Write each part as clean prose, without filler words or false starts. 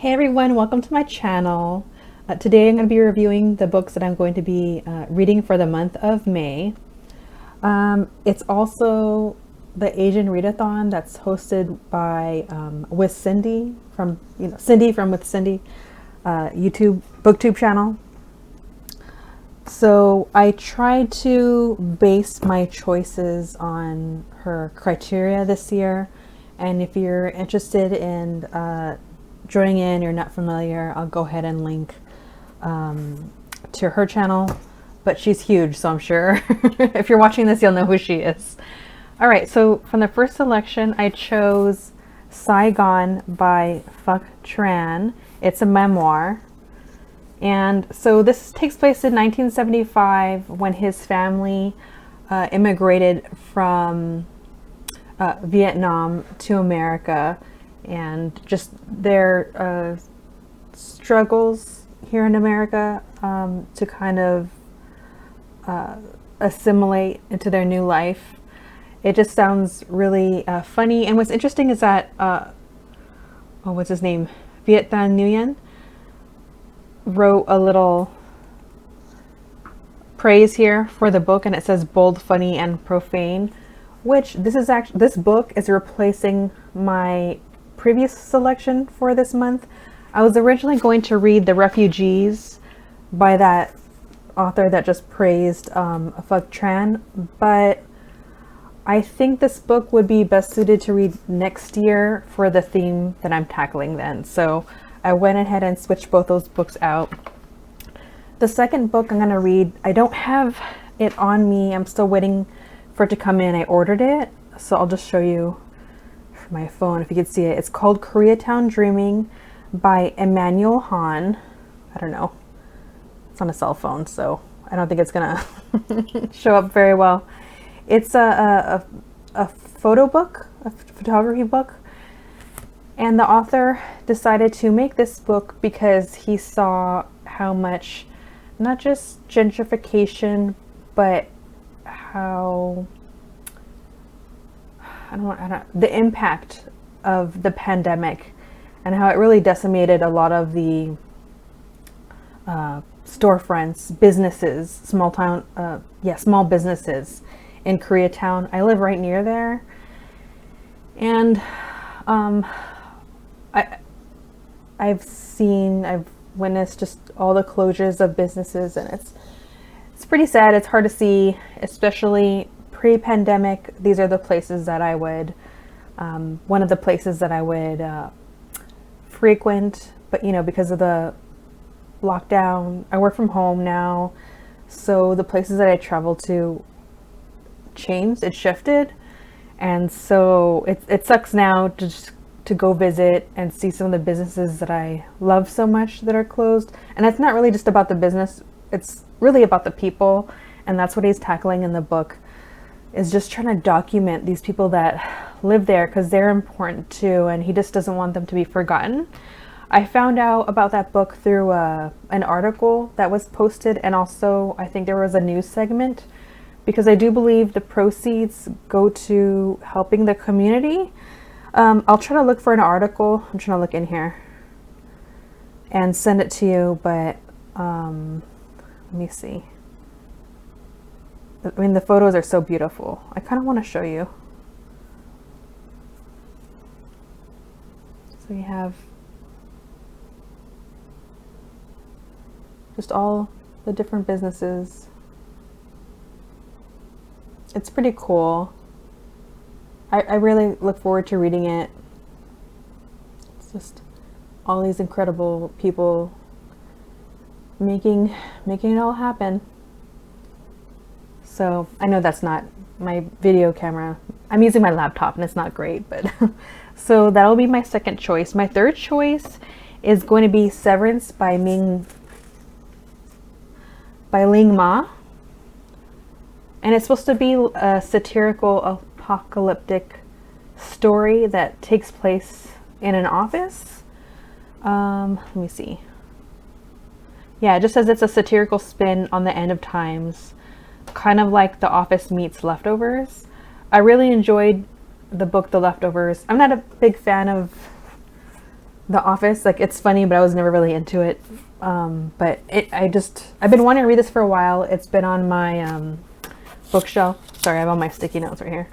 Hey everyone, welcome to my channel. Today I'm going to be reviewing the books that I'm going to be reading for the month of May. It's also the Asian Readathon that's hosted by with Cindy from Cindy from With Cindy YouTube booktube channel. So I tried to base my choices on her criteria this year, and if you're interested in joining in, you're not familiar, I'll go ahead and link to her channel, but she's huge, so I'm sure if you're watching this, you'll know who she is. All right, so from the first selection, I chose Sigh by Phuc Tran. It's a memoir. And so this takes place in 1975 when his family immigrated from Vietnam to America, and just their struggles here in America to kind of assimilate into their new life. It just sounds really funny. And what's interesting is that, what's his name? Vietnam Nguyen wrote a little praise here for the book, and it says bold, funny, and profane, which this book is replacing my previous selection for this month. I was originally going to read The Refugees by that author that just praised Phuc Tran, but I think this book would be best suited to read next year for the theme that I'm tackling then. So I went ahead and switched both those books out. The second book I'm going to read, I don't have it on me. I'm still waiting for it to come in. I ordered it, so I'll just show you from my phone if you can see it. It's called Koreatown Dreaming by Emanual Hahn. I don't know. It's on a cell phone, so I don't think it's going to show up very well. It's a photo book, a photography book. And the author decided to make this book because he saw how much, not just gentrification, but how, the impact of the pandemic and how it really decimated a lot of the storefronts, businesses, small businesses in Koreatown. I live right near there. And I've witnessed just all the closures of businesses, and it's pretty sad. It's hard to see, especially pre-pandemic. These are the places that I would, one of the places that I would frequent, but because of the lockdown, I work from home now, so the places that I travel to changed, it shifted, and so it sucks now to go visit and see some of the businesses that I love so much that are closed. And it's not really just about the business, it's really about the people, and that's what he's tackling in the book, is just trying to document these people that live there, because they're important too, and he just doesn't want them to be forgotten. I found out about that book through an article that was posted, and also I think there was a news segment, because I do believe the proceeds go to helping the community. I'll try to look for an article. I'm trying to look in here and send it to you, but let me see. I mean, the photos are so beautiful. I kind of want to show you. So you have just all the different businesses. It's pretty cool. I really look forward to reading it. It's just all these incredible people making it all happen. So I know that's not my video camera. I'm using my laptop and it's not great, but so that'll be my second choice. My third choice is going to be Severance by Ling Ma. And it's supposed to be a satirical apocalyptic story that takes place in an office. Let me see. Yeah, it just says it's a satirical spin on the end of times, kind of like The Office meets Leftovers. I really enjoyed the book The Leftovers. I'm not a big fan of The Office. Like, it's funny, but I was never really into it. But I've been wanting to read this for a while. It's been on my bookshelf. Sorry, I have all my sticky notes right here.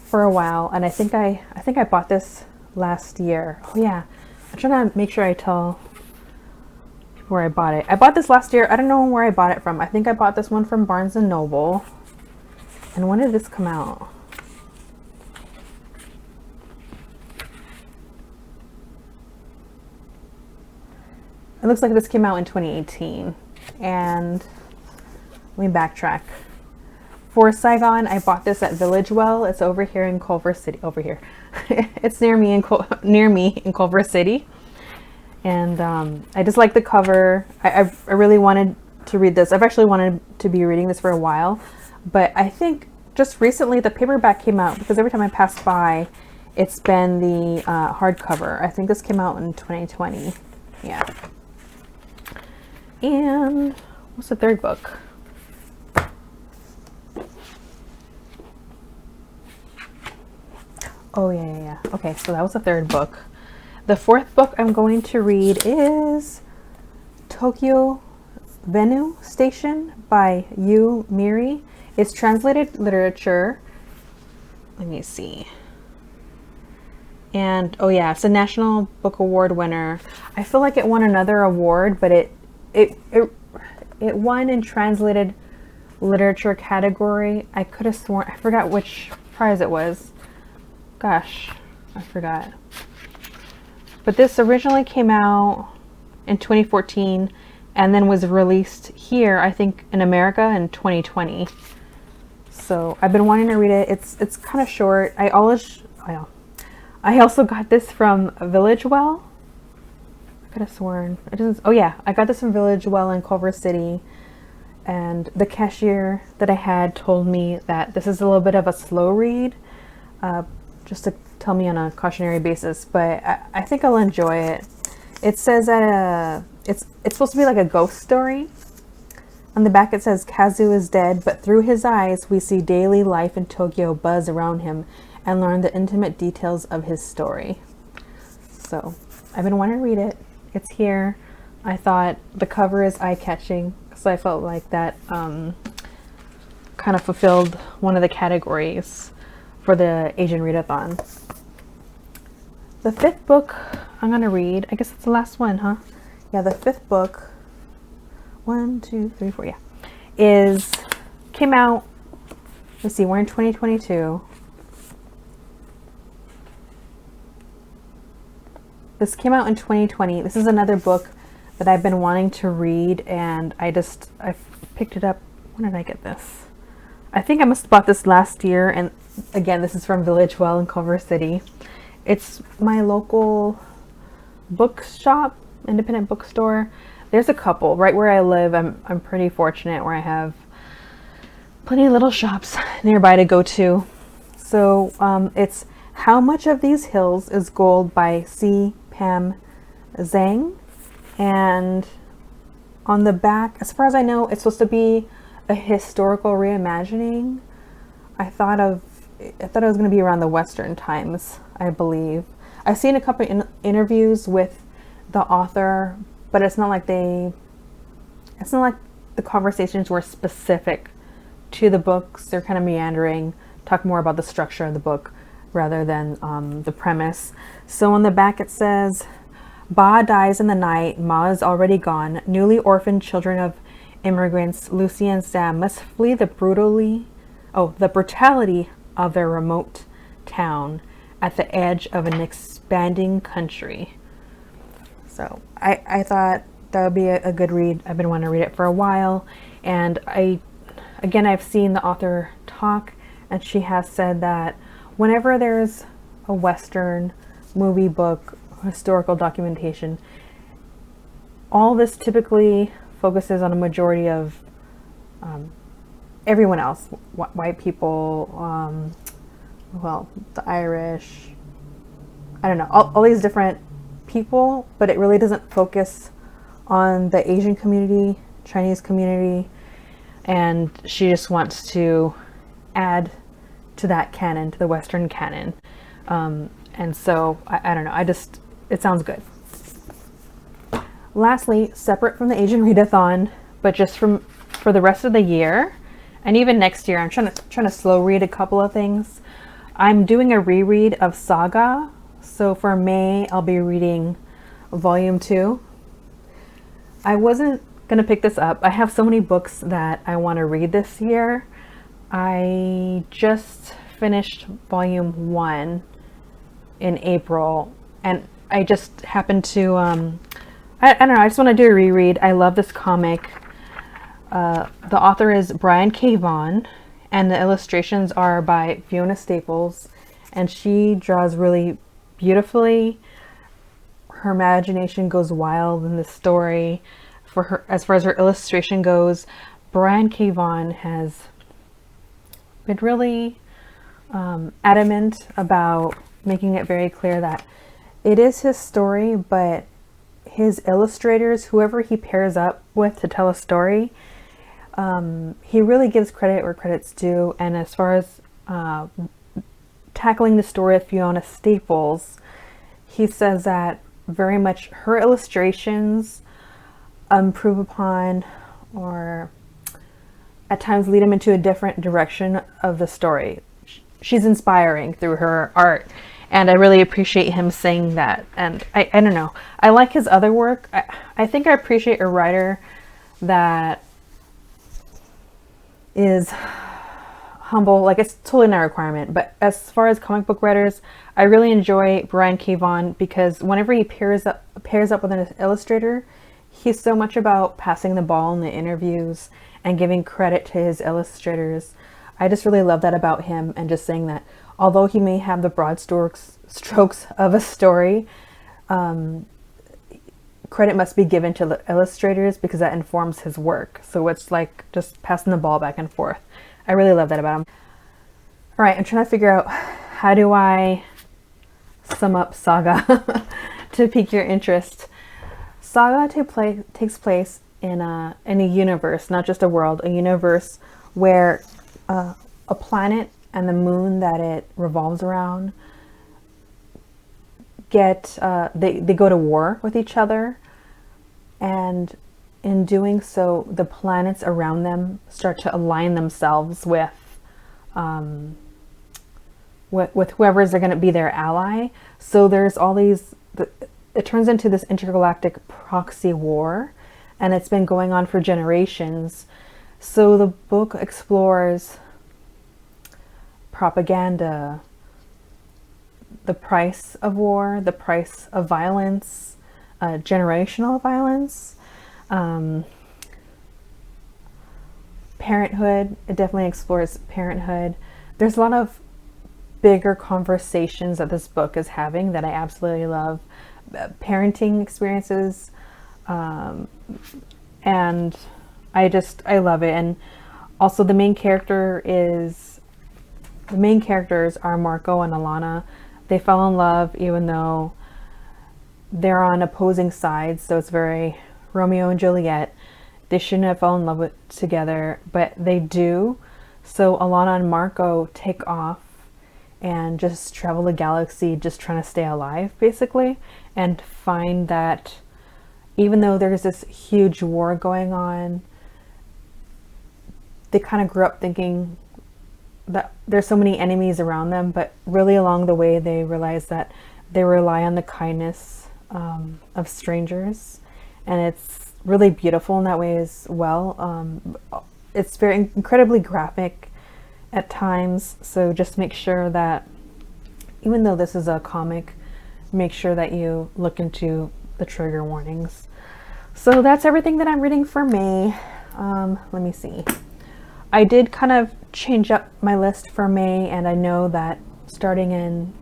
For a while, and I think I bought this last year. Oh yeah, I'm trying to make sure I tell where I bought it. I bought this last year. I don't know where I bought it from. I think I bought this one from Barnes and Noble. And when did this come out? It looks like this came out in 2018. And let me backtrack. For Saigon, I bought this at Village Well. It's over here in Culver City. Over here. It's near me in Culver City. And I just like the cover. I really wanted to read this. I've actually wanted to be reading this for a while. But I think just recently the paperback came out, because every time I pass by, it's been the hardcover. I think this came out in 2020. Yeah. And what's the third book? Oh, yeah. Okay, so that was the third book. The fourth book I'm going to read is Tokyo Ueno Station by Yu Muri. It's translated literature. Let me see. And oh yeah, it's a National Book Award winner. I feel like it won another award, but it won in translated literature category. I could have sworn, I forgot which prize it was. Gosh, I forgot. But this originally came out in 2014 and then was released here, I think, in America in 2020. So I've been wanting to read it. It's kind of short. I also got this from Village Well. I could have sworn it doesn't. Oh yeah, I got this from Village Well in Culver City, and the cashier that I had told me that this is a little bit of a slow read, just to tell me on a cautionary basis. But I think I'll enjoy it. It says that it's supposed to be like a ghost story. On the back it says Kazu is dead, but through his eyes we see daily life in Tokyo buzz around him and learn the intimate details of his story. So I've been wanting to read it. It's here. I thought the cover is eye-catching, because I felt like that kind of fulfilled one of the categories for the Asian Readathon. The fifth book I'm going to read, I guess it's the last one, huh? Yeah, the fifth book, 1, 2, 3, 4, yeah, came out, let's see, we're in 2022. This came out in 2020. This is another book that I've been wanting to read, and I picked it up. When did I get this? I think I must have bought this last year, and again, this is from Village Well in Culver City. It's my local bookshop, independent bookstore. There's a couple right where I live. I'm pretty fortunate where I have plenty of little shops nearby to go to. So it's How Much of These Hills is Gold by Zhang. And on the back, as far as I know, it's supposed to be a historical reimagining. I thought it was going to be around the Western times, I believe. I've seen a couple interviews with the author, but it's not like the conversations were specific to the books. They're kind of meandering, talk more about the structure of the book rather than the premise. So on the back it says, Ba dies in the night, Ma is already gone. Newly orphaned children of immigrants, Lucy and Sam, must flee the brutality of their remote town at the edge of an expanding country. So I thought that would be a good read. I've been wanting to read it for a while, and I've seen the author talk, and she has said that whenever there's a Western movie, book, historical documentation, all this typically focuses on a majority of everyone else, white people, well, the Irish, I don't know, all these different people, but it really doesn't focus on the Asian community, Chinese community, and she just wants to add to that canon, to the Western canon. And so I don't know, it sounds good. Lastly, separate from the Asian Readathon, but just for the rest of the year and even next year, I'm trying to slow read a couple of things. I'm doing a reread of Saga. So for May, I'll be reading volume 2. I wasn't going to pick this up. I have so many books that I want to read this year. I just finished volume 1 in April, and I just happened to, I don't know, I just want to do a reread. I love this comic. The author is Brian K. Vaughan, and the illustrations are by Fiona Staples, and she draws really beautifully. Her imagination goes wild in this story. For her, as far as her illustration goes, Brian K. Vaughan has been really adamant about making it very clear that it is his story, but his illustrators, whoever he pairs up with to tell a story, he really gives credit where credit's due. And as far as tackling the story of Fiona Staples, he says that very much her illustrations improve upon or at times lead him into a different direction of the story. She's inspiring through her art, and I really appreciate him saying that. And I don't know, I like his other work. I think I appreciate a writer that is humble. Like, it's totally not a requirement, but as far as comic book writers, I really enjoy Brian K. Vaughan because whenever he pairs up with an illustrator, he's so much about passing the ball in the interviews and giving credit to his illustrators. I just really love that about him, and just saying that although he may have the broad strokes of a story, credit must be given to the illustrators because that informs his work. So it's like just passing the ball back and forth. I really love that about him. All right, I'm trying to figure out how do I sum up Saga to pique your interest. Saga takes place in a universe, not just a world, a universe where a planet and the moon that it revolves around they go to war with each other, and in doing so, the planets around them start to align themselves with whoever's going to be their ally. So there's all these. It turns into this intergalactic proxy war, and it's been going on for generations. So the book explores propaganda, the price of war, the price of violence, generational violence, parenthood. It definitely explores parenthood. There's a lot of bigger conversations that this book is having that I absolutely love. Parenting experiences, and I love it. And also the main characters are Marco and Alana. They fell in love even though they're on opposing sides, so it's very Romeo and Juliet. They shouldn't have fallen in love together, but they do. So Alana and Marco take off and just travel the galaxy, just trying to stay alive, basically, and find that even though there's this huge war going on, they kind of grew up thinking that there's so many enemies around them, but really along the way they realize that they rely on the kindness of strangers, and it's really beautiful in that way as well. It's very incredibly graphic at times, so just make sure that even though this is a comic, make sure that you look into the trigger warnings. So that's everything that I'm reading for May. Let me see. I did kind of change up my list for May, and I know that starting in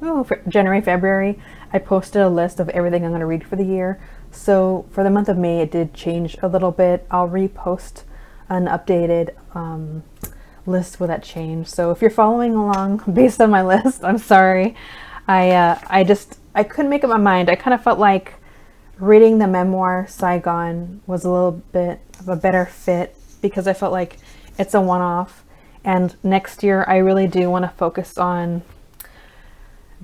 January, February, I posted a list of everything I'm going to read for the year. So for the month of May, it did change a little bit. I'll repost an updated list with that change. So if you're following along based on my list, I'm sorry. I couldn't make up my mind. I kind of felt like reading the memoir Saigon was a little bit of a better fit because I felt like it's a one-off, and next year I really do want to focus on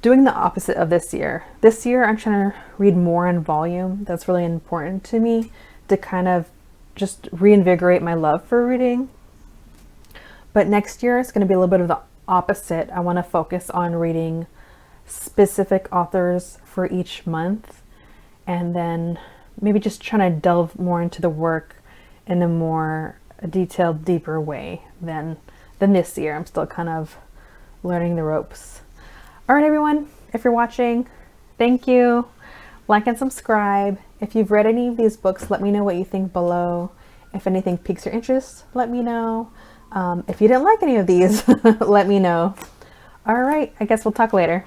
doing the opposite of this year. This year I'm trying to read more in volume. That's really important to me, to kind of just reinvigorate my love for reading. But next year it's going to be a little bit of the opposite. I want to focus on reading specific authors for each month, and then maybe just trying to delve more into the work in a more detailed, deeper way than this year. I'm still kind of learning the ropes. All right, everyone, if you're watching, thank you. Like and subscribe. If you've read any of these books, let me know what you think below. If anything piques your interest, let me know. If you didn't like any of these, let me know. All right, I guess we'll talk later.